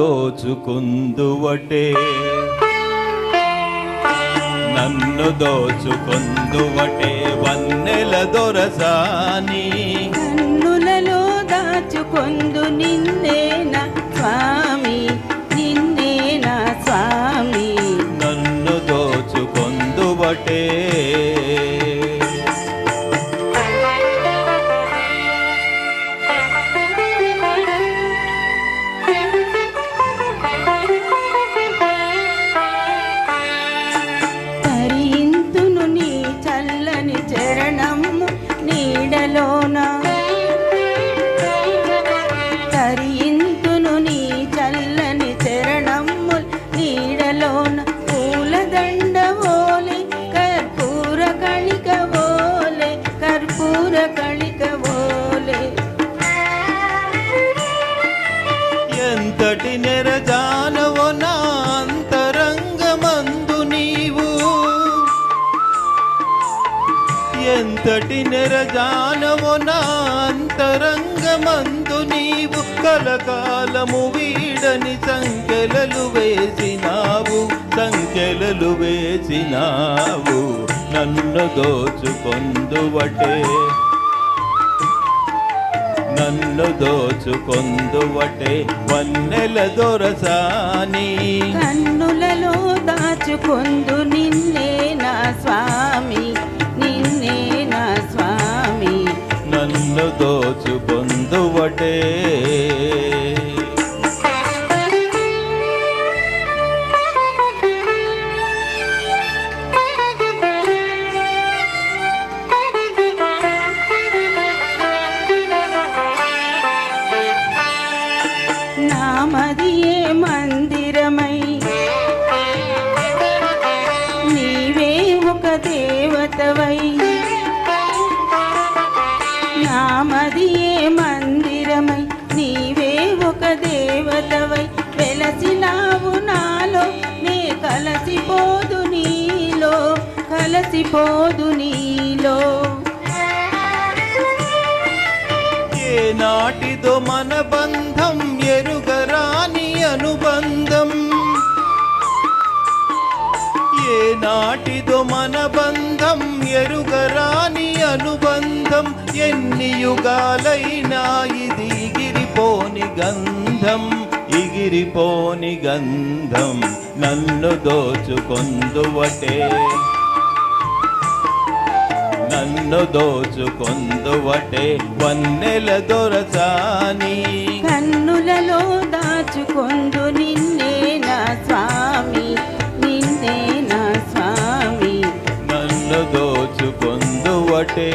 దోచుకుందువటే నన్ను దోచుకుందువటే వన్నెల దొరసాని కన్నులలో దాచుకొందు నిన్నే నా స్వామి నిన్నే నా స్వామి నన్ను దోచుకుందువటే తరింతును నీ చల్లని చరణము నీడలోన తరింతును నీ చల్లని చరణము నీడలోన పూలదండ ఓలే కర్పూర కళిక ఓలే కర్పూర కళిక ఓలే ఎంతటి నెరజానవో నా అంతరంగమందు నీవు ఎంతటి నెరజానవో నా అంతరంగమందు నీవు కలకాలము వీడని సంఖ్యలలు వేసినావు సంఖ్యలలు వేసినావు నన్ను దోచుకొందువటే నన్ను దోచుకొందువటే వన్నెల దొరసాని కన్నులలో దాచుకొందు నిన్నే నా స్వామి నిన్నే నా స్వామి నన్ను దోచుకొందువటే నామదియే మందిరమై నీవే ఒక దేవతవై నామదియే మందిరమై నీవే ఒక దేవతవై వెలసినావు నాలో నే కలసిపోదు నీలో కలసిపోదు నీలో ఏ నాటిదో మన బంధం ఎరుగరాని అనుబంధం ఏ నాటిదో మన బంధం ఎరుగరాని అనుబంధం ఎన్ని యుగాలైనా ఇది ఎగిరిపోని గంధం ఎగిరిపోని గంధం నన్ను దోచుకొందువటే నన్ను దోచుకొందువటే వన్నెల దొరసాని కన్నులలో దాచుకొందు నిన్నే నా స్వామి నిన్నే నా స్వామి నన్ను దోచుకొందువటే